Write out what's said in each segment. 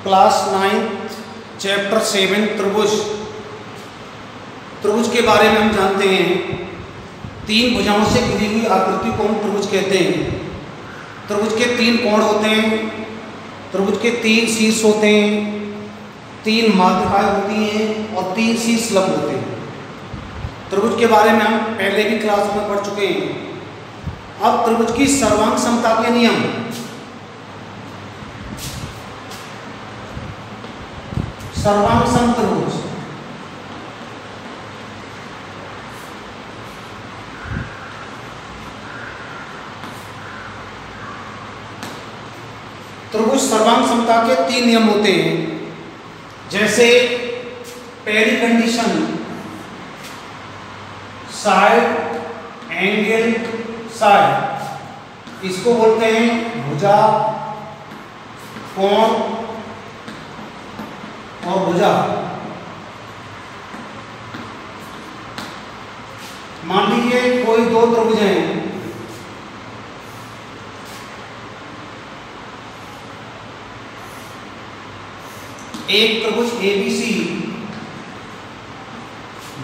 Class 9 chapter 7 त्रिभुज। त्रिभुज के बारे में हम जानते हैं। तीन भुजाओं से घिरी हुई आकृति को हम त्रिभुज कहते हैं। त्रिभुज के तीन कोण होते हैं, त्रिभुज के तीन शीर्ष होते हैं, तीन माध्यिकाएं होती हैं और तीन शीर्ष लंब होते हैं। त्रिभुज के बारे में हम पहले भी क्लास में पढ़ चुके हैं। अब त्रिभुज की सर्वांग समता के नियम। सर्वांग सम त्रिभुज, त्रिभुज सर्वांग समता के तीन नियम होते हैं। जैसे पहली कंडीशन साइड एंगल साइड, इसको बोलते हैं भुजा, कोण और भुजा। मान लीजिए कोई दो त्रिभुज हैं, एक त्रिभुज ABC,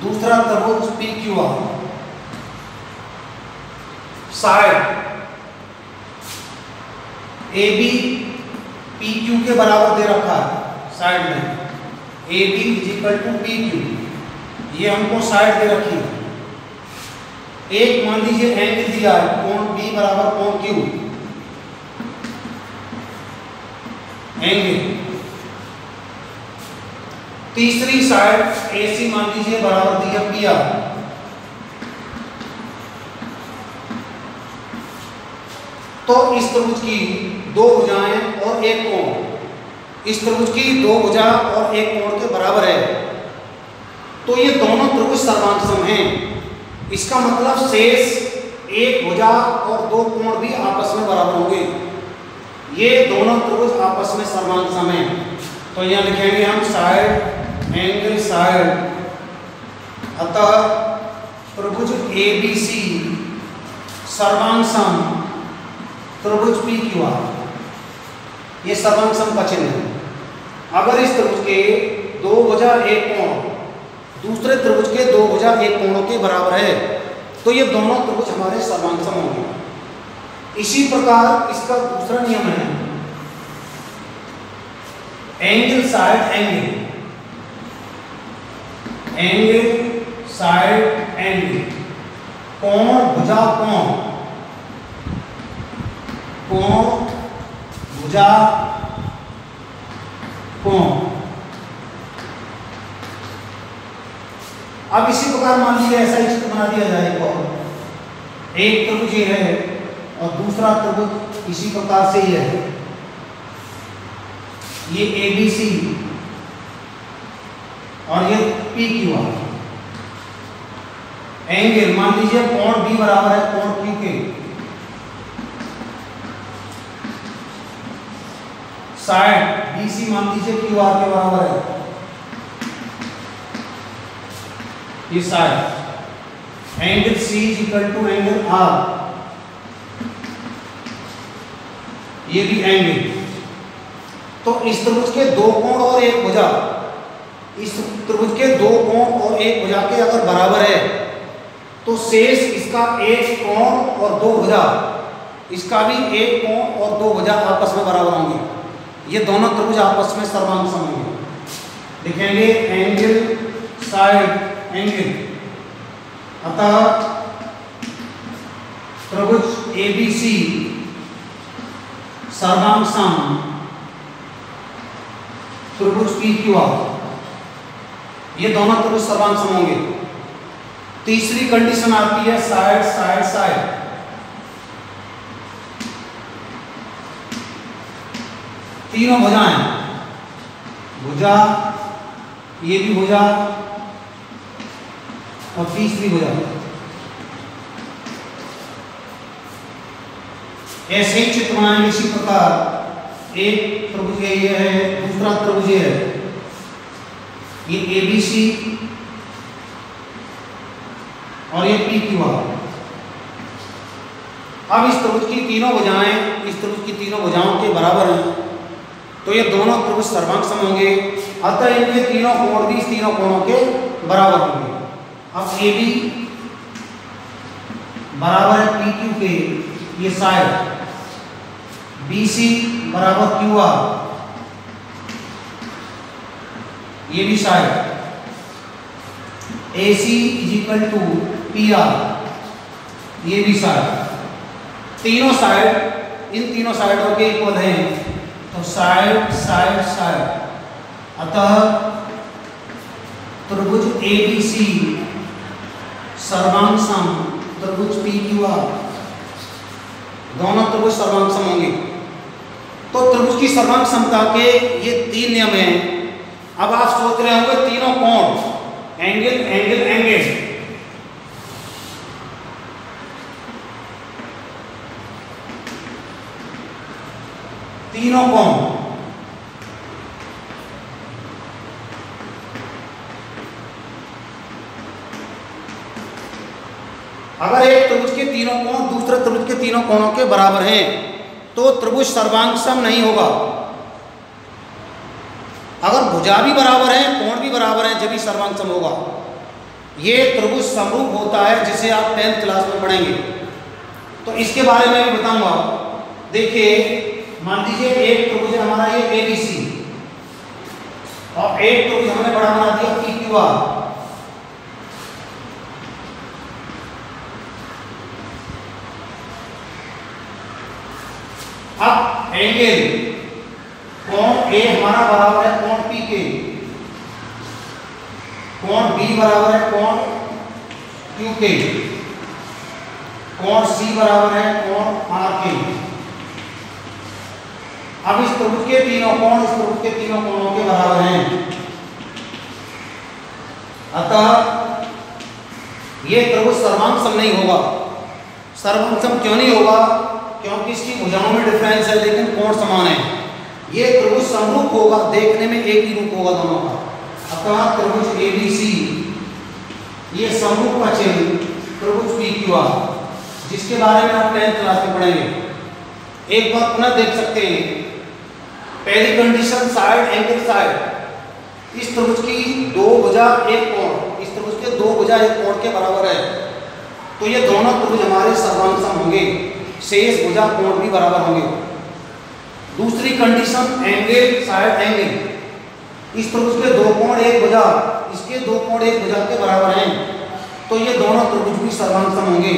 दूसरा त्रिभुज PQR। साइड AB PQ के बराबर दे रखा है। साइड में AB = PQ, ये हमको साइड दे रखी है। एक मान लीजिए एंगल दिया है, कोण B = कोण Q, एंगल। तीसरी साइड AC मान लीजिए बराबर दिया PR। तो इस त्रिभुज की दो भुजाएं और एक कोण, इस त्रिभुज की दो भुजा और एक कोण के बराबर है। तो ये दोनों त्रिभुज सर्वांगसम हैं। इसका मतलब शेष एक भुजा और दो कोण भी आपस में बराबर होंगे। ये दोनों त्रिभुज आपस में सर्वांगसम हैं। तो यहाँ लिखेंगे हम साइड एंगल साइड। अतः त्रिभुज ABC सर्वांगसम त्रिभुज PQR, ये सर्वांगसम का चिन्ह है। अगर इस त्रिभुज के दो भुजा एक कोण दूसरे त्रिभुज के दो भुजा एक कोणों के बराबर है, तो ये दोनों त्रिभुज हमारे सर्वांगसम होंगे। इसी प्रकार इसका दूसरा नियम है angle side angle, angle side angle, कोण भुजा कोण, कोण भुजा कोण। अब इसी प्रकार मान लीजिए ऐसा चित्र बना दिया जाए और एक त्रिभुज ये है और दूसरा त्रिभुज इसी प्रकार से ये है। ये ABC और ये PQR। एंगल मान लीजिए कोण B बराबर है कोण Q के। साइड BC मान लीजिए QR के बराबर है। ये side angle C = angle R, ये भी एंगल। तो इस त्रिभुज के दो कोण और एक भुजा, इस त्रिभुज के दो कोण और एक भुजा के अगर बराबर है तो शेष इसका एक कोण और दो भुजा, इसका भी एक कोण और दो भुजा आपस में बराबर होंगे। ये दोनों त्रिभुज आपस में सर्वांगसम होंगे। लिखेंगे एंगल साइड एंगल। अतः त्रिभुज ABC सर्वांगसम त्रिभुज PQR, ये दोनों त्रिभुज सर्वांगसम होंगे। तीसरी कंडीशन आती है साइड साइड साइड। तीनों भुजाएं, भुजा, ये भी भुजा और तीसरी भुजा। ऐसे ही चित्र बनाएंगे इसी प्रकार। एक त्रिभुज ये है, दूसरा त्रिभुज ये है, ये ABC और ये PQR। अब इस त्रिभुज की तीनों भुजाएं इस त्रिभुज की तीनों भुजाओं के बराबर हैं। तो ये दोनों त्रिभुज सर्वांग सम होंगे, अतः इनके तीनों कोण भी इस तीनों कोणों के बराबर होंगे। अब ए बी बराबर है पी क्यू के, ये साइड बी सी बराबर क्यू आर, ये भी side A C is equal to P R, ये भी साइड। तीनों साइड इन तीनों साइडों के इक्वल हैं, तो साइड साइड साइड, अतः त्रिभुज ए बी सी सर्वांग सम त्रिभुज पी क्यू आर, दोनों त्रिभुज सर्वांग सम होंगे। तो त्रिभुज की सर्वांग समता के ये 3 नियम हैं। अब आप सोच रहे होंगे तीनों कोण एंगल एंगल एंगल, तीनों कोण अगर एक त्रिभुज के तीनों कोण दूसरे त्रिभुज के तीनों कोणों के बराबर हैं तो त्रिभुज सर्वांग सम नहीं होगा। अगर भुजा भी बराबर है कोण भी बराबर है जब भी सर्वांग सम होगा। ये त्रिभुज समरूप होता है जिसे आप 10th क्लास में पढ़ेंगे, तो इसके बारे में भी बताऊंगा। देखिए मान लीजिए एक त्रिभुज है हमारा ये एबीसी और एक त्रिभुज हमने बड़ा बना दिया पीक्यूआर। अब एंगल कोण ए हमारा बराबर है कोण पी के, कोण बी बराबर है कोण क्यू के, कोण सी बराबर है कोण आर के। अब इस त्रिभुज के तीनों कोण इस त्रिभुज के तीनों कोणों के बराबर हैं, अतः ये त्रिभुज सर्वांग सम नहीं होगा। सर्वांग सम क्यों नहीं होगा? क्योंकि इसकी भुजाओं में डिफरेंस है लेकिन कोण समान है। ये त्रिभुज समरूप होगा, देखने में एक ही रूप होगा दोनों का, अतः त्रिभुज एबीसी ये समरूप का चिन्ह त्रिभुज पीक्यूआर, जिसके बारे में आप 10th क्लास में पढ़ेंगे। एक बार पुनः देख सकते हैं। पहली कंडीशन साइड एंगल साइड, इस त्रिभुज की 2 भुजा 1 कोण, इस त्रिभुज के 2 भुजा 1 कोण के बराबर है, तो ये दोनों त्रिभुज हमारे सर्वांग सम होंगे, शेष भुजा कोण भी बराबर होंगे। दूसरी कंडीशन एंगल साइड एंगल, इस त्रिभुज के 2 कोण 1 भुजा, इसके 2 कोण 1 भुजा के बराबर हैं, तो ये दोनों त्रिभुज भी सर्वांग सम होंगे।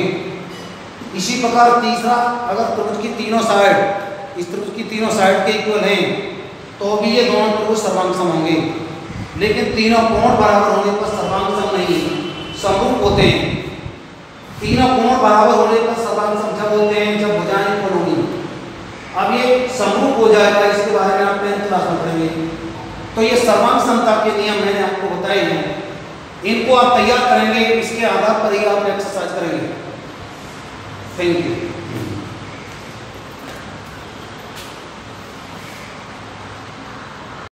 इसी प्रकार तीसरा, अगर त्रिभुज की तीनों साइड इस त्रिभुज की तीनों साइड के इक्वल हैं तो भी ये दोनों त्रिभुज सर्वांग सम होंगे, लेकिन तीनों कोण बराबर होने पर सर्वांग सम नहीं, समरूप होते हैं। तीनों कोण बराबर होने पर सर्वांग सम जब होते हैं जब भुजाएं इक्वल होंगी। अब ये समरूप हो जाएगा, इसके बारे में आप 10th क्लास में पढ़ेंगे। तो ये सर्वांग समता के नियम मैंने आपको बताए हैं, इनको आप तैयार करेंगे, इसके आधार पर ही आप एक्सरसाइज करेंगे। Thank you.